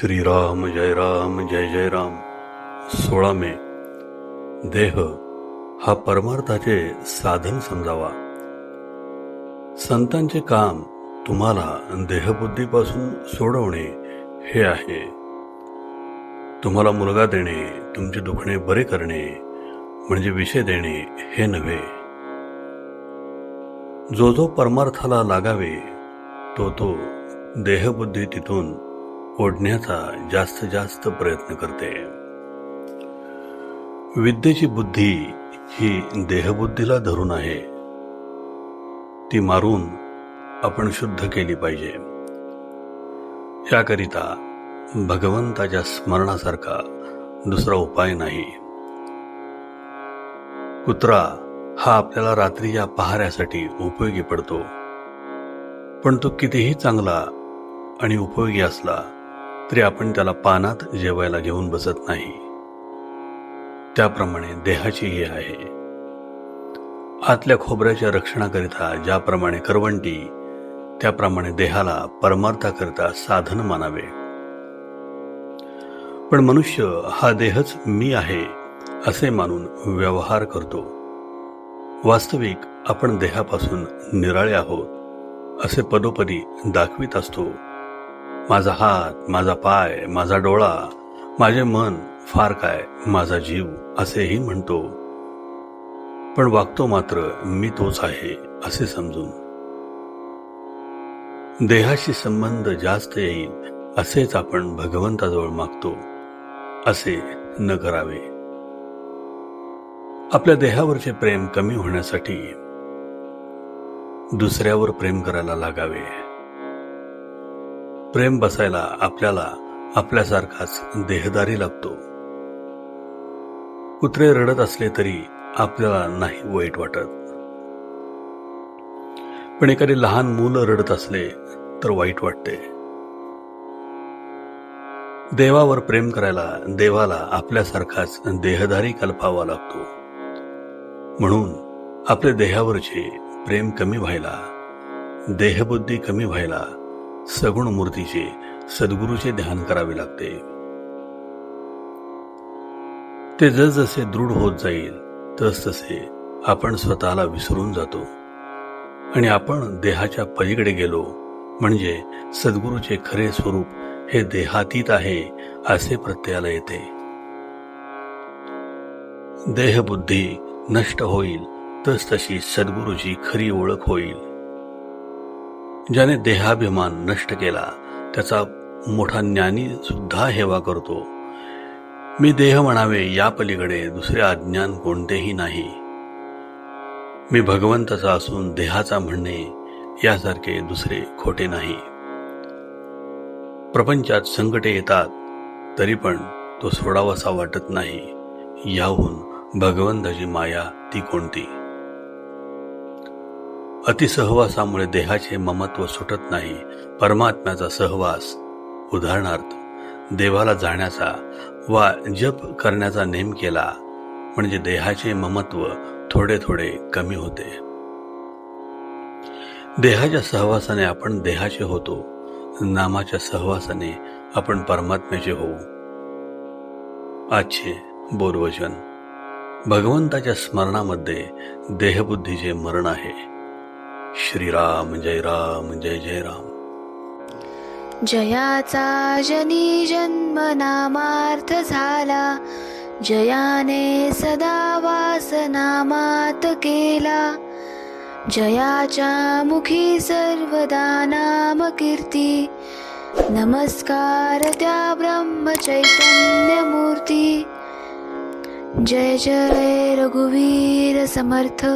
श्रीराम जय राम जय जय राम. 16 मे. देह हा परमार्थाचे साधन समजावा. संतांचे काम तुम्हाला देहबुद्धीपासून सोडवणे हे आहे. तुम्हाला मुलगा देणे, तुमचे दुखणे बरे करणे म्हणजे विषय देणे हे नव्हे. जो जो परमार्थाला लागावे तो देहबुद्धी तिथून ओढण्याचा जास्तीत जास्त प्रयत्न करते. विद्येची बुद्धी ही देहबुद्धीला धरून आहे. ती मारून आपण शुद्ध केली पाहिजे. याकरिता भगवंताच्या स्मरणासारखा दुसरा उपाय नाही. कुत्रा हा आपल्याला रात्रीच्या पहाऱ्यासाठी उपयोगी पडतो, पण तो कितीही चांगला आणि उपयोगी असला तरी आपण त्याला पानात जेवायला घेऊन बसत नाही. त्याप्रमाणे देहाची हे आहे. आतल्या खोबऱ्याच्या रक्षणाकरिता ज्याप्रमाणे करवंटी, त्याप्रमाणे देहाला परमार्थाकरिता साधन मानावे. पण मनुष्य हा देहच मी आहे असे मानून व्यवहार करतो. वास्तविक आपण देहापासून निराळे आहोत असे पदोपदी दाखवित असतो. माझा हात, माझा पाय, माझा डोळा, माझे मन, फार काय माझा जीव असेही म्हणतो, पण वागतो मात्र मी तोच आहे असे समजून. देहाशी संबंध जास्त येईल असेच आपण भगवंताजवळ मागतो, असे न करावे. आपल्या देहावरचे प्रेम कमी होण्यासाठी दुसऱ्यावर प्रेम करायला लागावे. प्रेम बसायला आपल्याला आपल्यासारखाच देहदारी लागतो. कुत्रे रडत असले तरी आपल्याला नाही वाईट वाटत, पण एखादी लहान मुलं रडत असले तर वाईट वाटते. देवावर प्रेम करायला देवाला आपल्यासारखाच देहदारी कल्पावा लागतो. म्हणून आपल्या देहावरचे प्रेम कमी व्हायला, देहबुद्धी कमी व्हायला सगुण मूर्तीचे, सद्गुरूचे ध्यान करावे लागते. ते जसजसे दृढ होत जाईल तसतसे आपण स्वतःला विसरून जातो आणि आपण देहाच्या पलीकडे गेलो म्हणजे सद्गुरूचे खरे स्वरूप हे देहातीत आहे असे प्रत्ययाला येते. देहबुद्धी नष्ट होईल तसतशी सद्गुरूची खरी ओळख होईल. ज्याने देहाभिमान नष्ट केला त्याचा मोठा ज्ञानी सुद्धा हेवा करतो. मी देह म्हणावे या पलीकडे दुसरे अज्ञान कोणतेही नाही. मी भगवंताचा असून देहाचा म्हणणे यासारखे दुसरे खोटे नाही. प्रपंचात संकटे येतात तरी पण तो सोडावासा वाटत नाही. याहून भगवंताची माया ती कोणती. अतिसहवासामुळे देहाचे ममत्व सुटत नाही. परमात्म्याचा सहवास, उदाहरणार्थ देवाला जाण्याचा वा जप करण्याचा नेम केला म्हणजे देहाचे ममत्व थोडे थोडे कमी होते. देहाच्या सहवासाने आपण देहाचे होतो, नामाच्या सहवासाने आपण परमात्म्याचे होऊ. आजचे बोधवचन. भगवंताच्या स्मरणामध्ये देहबुद्धीचे मरण आहे. श्रीराम जय राम जय जय राम. जयाचा जनी जन्म नामार्थ झाला, जयाने सदा वास नामात केला. जयाच्या मुखी सर्वदा नाम कीर्ती, नमस्कार त्या ब्रह्म चैतन्य मूर्ती. जय जय रघुवीर समर्थ.